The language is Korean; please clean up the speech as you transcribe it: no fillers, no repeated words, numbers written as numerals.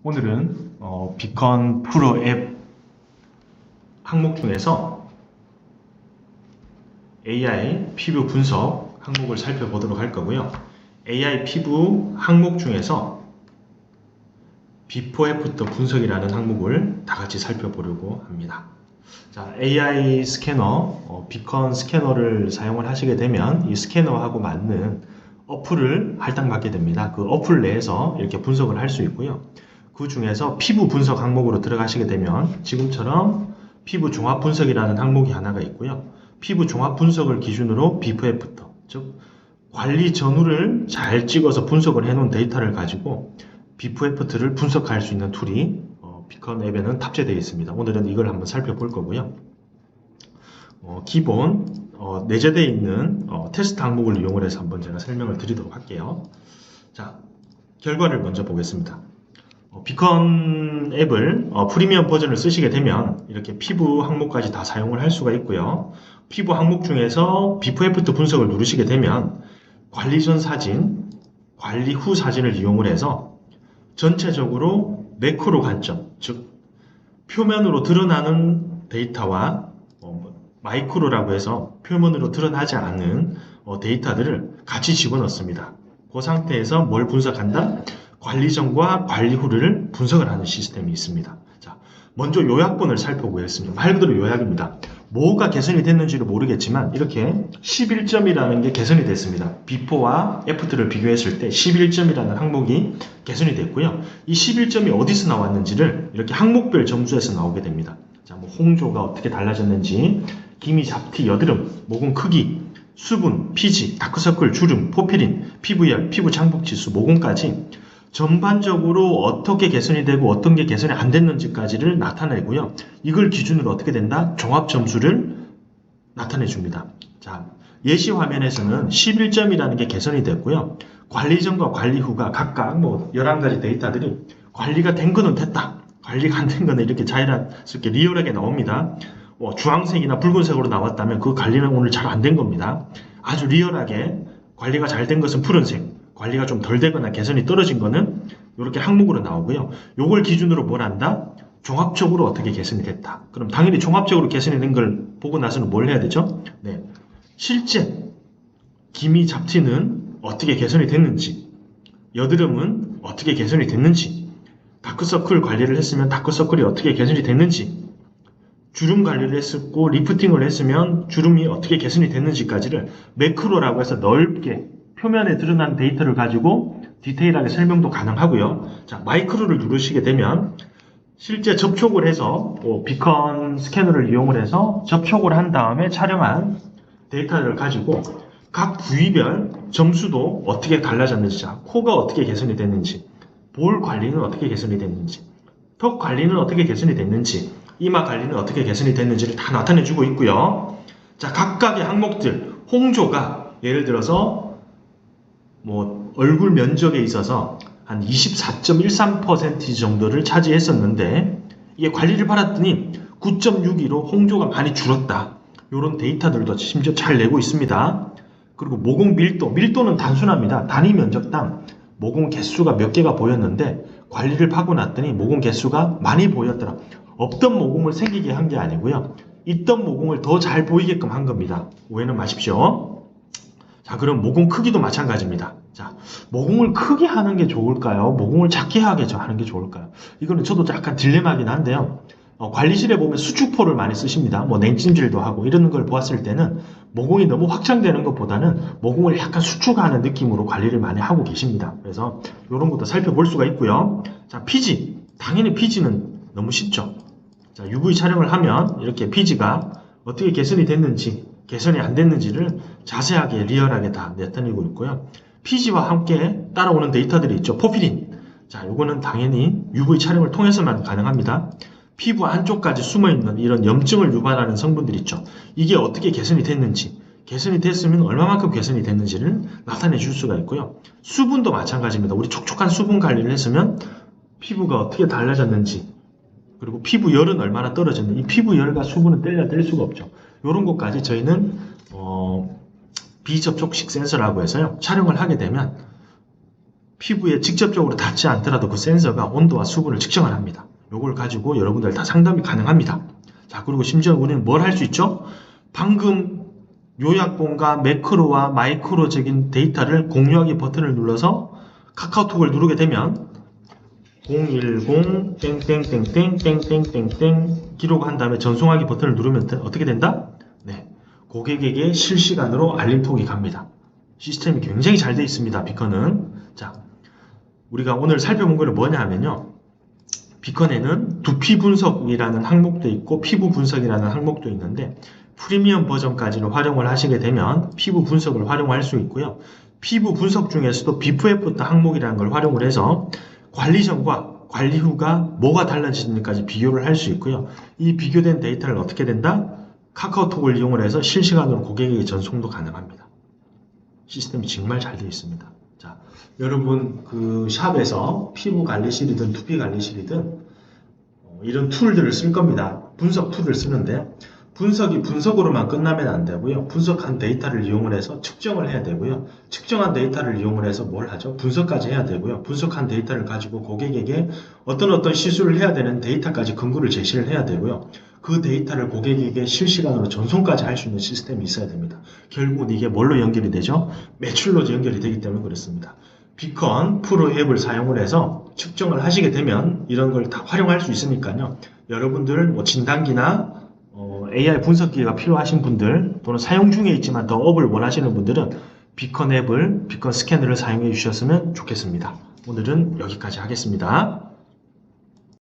오늘은 비컨 프로 앱 항목 중에서 AI 피부 분석 항목을 살펴보도록 할 거고요. AI 피부 항목 중에서 비포 애프터 분석이라는 항목을 다 같이 살펴보려고 합니다. 자, AI 스캐너, 비컨 스캐너를 사용을 하시게 되면 이 스캐너하고 맞는 어플을 할당받게 됩니다. 그 어플 내에서 이렇게 분석을 할 수 있고요. 그 중에서 피부 분석 항목으로 들어가시게 되면 지금처럼 피부 종합 분석이라는 항목이 하나가 있고요. 피부 종합 분석을 기준으로 비포 애프터, 즉 관리 전후를 잘 찍어서 분석을 해놓은 데이터를 가지고 비포 애프터를 분석할 수 있는 툴이 비컨 앱에는 탑재되어 있습니다. 오늘은 이걸 한번 살펴볼 거고요. 기본 내재되어 있는 테스트 항목을 이용을 해서 한번 제가 설명을 드리도록 할게요. 자, 결과를 먼저 보겠습니다. 비컨 앱을 프리미엄 버전을 쓰시게 되면 이렇게 피부 항목까지 다 사용을 할 수가 있고요. 피부 항목 중에서 비포 애프터 분석을 누르시게 되면 관리 전 사진, 관리 후 사진을 이용을 해서 전체적으로 매크로 관점, 즉 표면으로 드러나는 데이터와 마이크로라고 해서 표면으로 드러나지 않는 데이터들을 같이 집어넣습니다. 그 상태에서 뭘 분석한다? 관리 전과 관리 후를 분석을 하는 시스템이 있습니다. 자, 먼저 요약본을 살펴보겠습니다. 말 그대로 요약입니다. 뭐가 개선이 됐는지를 모르겠지만 이렇게 11점이라는 게 개선이 됐습니다. 비포와 애프터를 비교했을 때 11점이라는 항목이 개선이 됐고요. 이 11점이 어디서 나왔는지를 이렇게 항목별 점수에서 나오게 됩니다. 자, 뭐 홍조가 어떻게 달라졌는지, 기미, 잡티, 여드름, 모공 크기, 수분, 피지, 다크서클, 주름, 포피린, 피부열, 피부 장복 지수, 모공까지 전반적으로 어떻게 개선이 되고 어떤 게 개선이 안 됐는지까지를 나타내고요. 이걸 기준으로 어떻게 된다? 종합 점수를 나타내 줍니다. 자, 예시 화면에서는 11점이라는 게 개선이 됐고요. 관리 전과 관리 후가 각각 11가지 데이터들이 관리가 된 거는 됐다. 관리가 안 된 거는 이렇게 자연스럽게 리얼하게 나옵니다. 주황색이나 붉은색으로 나왔다면 그 관리는 오늘 잘 안 된 겁니다. 아주 리얼하게 관리가 잘 된 것은 푸른색, 관리가 좀 덜 되거나 개선이 떨어진 거는 이렇게 항목으로 나오고요. 요걸 기준으로 뭘 한다? 종합적으로 어떻게 개선이 됐다. 그럼 당연히 종합적으로 개선이 된 걸 보고 나서는 뭘 해야 되죠? 네, 실제 기미, 잡티는 어떻게 개선이 됐는지, 여드름은 어떻게 개선이 됐는지, 다크서클 관리를 했으면 다크서클이 어떻게 개선이 됐는지, 주름 관리를 했었고 리프팅을 했으면 주름이 어떻게 개선이 됐는지까지를 매크로라고 해서 넓게 표면에 드러난 데이터를 가지고 디테일하게 설명도 가능하고요. 자, 마이크로를 누르시게 되면 실제 접촉을 해서 비컨 스캐너를 이용을 해서 접촉을 한 다음에 촬영한 데이터를 가지고 각 부위별 점수도 어떻게 달라졌는지, 자, 코가 어떻게 개선이 됐는지, 볼 관리는 어떻게 개선이 됐는지, 턱 관리는 어떻게 개선이 됐는지, 이마 관리는 어떻게 개선이 됐는지를 다 나타내주고 있고요. 자, 각각의 항목들, 홍조가 예를 들어서 얼굴 면적에 있어서 한 24.13% 정도를 차지했었는데 이게 관리를 받았더니 9.62로 홍조가 많이 줄었다. 이런 데이터들도 심지어 잘 내고 있습니다. 그리고 모공 밀도는 단순합니다. 단위 면적당 모공 개수가 몇 개가 보였는데 관리를 하고 났더니 모공 개수가 많이 보였더라. 없던 모공을 생기게 한 게 아니고요. 있던 모공을 더 잘 보이게끔 한 겁니다. 오해는 마십시오. 자, 그럼 모공 크기도 마찬가지입니다. 자, 모공을 크게 하는 게 좋을까요? 모공을 작게 하는 게 좋을까요? 이거는 저도 약간 딜레마긴 한데요. 관리실에 보면 수축포를 많이 쓰십니다. 냉찜질도 하고 이런 걸 보았을 때는 모공이 너무 확장되는 것보다는 모공을 약간 수축하는 느낌으로 관리를 많이 하고 계십니다. 그래서 이런 것도 살펴볼 수가 있고요. 자, 피지. 당연히 피지는 너무 쉽죠. 자, UV 촬영을 하면 이렇게 피지가 어떻게 개선이 됐는지, 개선이 안 됐는지를 자세하게, 리얼하게 다 나타내고 있고요. 피지와 함께 따라오는 데이터들이 있죠. 포피린. 자, 요거는 당연히 UV 촬영을 통해서만 가능합니다. 피부 안쪽까지 숨어있는 이런 염증을 유발하는 성분들 있죠. 이게 어떻게 개선이 됐는지, 개선이 됐으면 얼마만큼 개선이 됐는지를 나타내 줄 수가 있고요. 수분도 마찬가지입니다. 우리 촉촉한 수분 관리를 했으면 피부가 어떻게 달라졌는지, 그리고 피부열은 얼마나 떨어졌는지, 이 피부열과 수분은 뗄 수가 없죠. 이런 것까지 저희는 비접촉식 센서라고 해서요. 촬영을 하게 되면 피부에 직접적으로 닿지 않더라도 그 센서가 온도와 수분을 측정을 합니다. 요걸 가지고 여러분들 다 상담이 가능합니다. 자, 그리고 심지어 우리는 뭘 할 수 있죠? 방금 요약본과 매크로와 마이크로적인 데이터를 공유하기 버튼을 눌러서 카카오톡을 누르게 되면 010 땡땡땡땡 땡땡땡땡 기록한 다음에 전송하기 버튼을 누르면 어떻게 된다? 네, 고객에게 실시간으로 알림톡이 갑니다. 시스템이 굉장히 잘 되어 있습니다. 비컨은. 자, 우리가 오늘 살펴본 거는 뭐냐 하면요, 비컨에는 두피 분석이라는 항목도 있고 피부 분석이라는 항목도 있는데, 프리미엄 버전까지를 활용을 하시게 되면 피부 분석을 활용할 수 있고요. 피부 분석 중에서도 비포 애프터 항목이라는 걸 활용을 해서 관리 전과 관리 후가 뭐가 달라지는지까지 비교를 할 수 있고요. 이 비교된 데이터를 어떻게 된다? 카카오톡을 이용을 해서 실시간으로 고객에게 전송도 가능합니다. 시스템이 정말 잘 되어 있습니다. 자, 여러분 그 샵에서 피부 관리실이든 두피 관리실이든 이런 툴들을 쓸 겁니다. 분석 툴을 쓰는데, 분석이 분석으로만 끝나면 안 되고요. 분석한 데이터를 이용을 해서 측정을 해야 되고요. 측정한 데이터를 이용을 해서 뭘 하죠? 분석까지 해야 되고요. 분석한 데이터를 가지고 고객에게 어떤 시술을 해야 되는 데이터까지 근거를 제시를 해야 되고요. 그 데이터를 고객에게 실시간으로 전송까지 할 수 있는 시스템이 있어야 됩니다. 결국은 이게 뭘로 연결이 되죠? 매출로 연결이 되기 때문에 그렇습니다. 비컨 프로 앱을 사용을 해서 측정을 하시게 되면 이런 걸 다 활용할 수 있으니까요. 여러분들 뭐 진단기나 AI 분석기가 필요하신 분들, 또는 사용 중에 있지만 더 업을 원하시는 분들은 비컨 앱을, 비컨 스캐너를 사용해 주셨으면 좋겠습니다. 오늘은 여기까지 하겠습니다.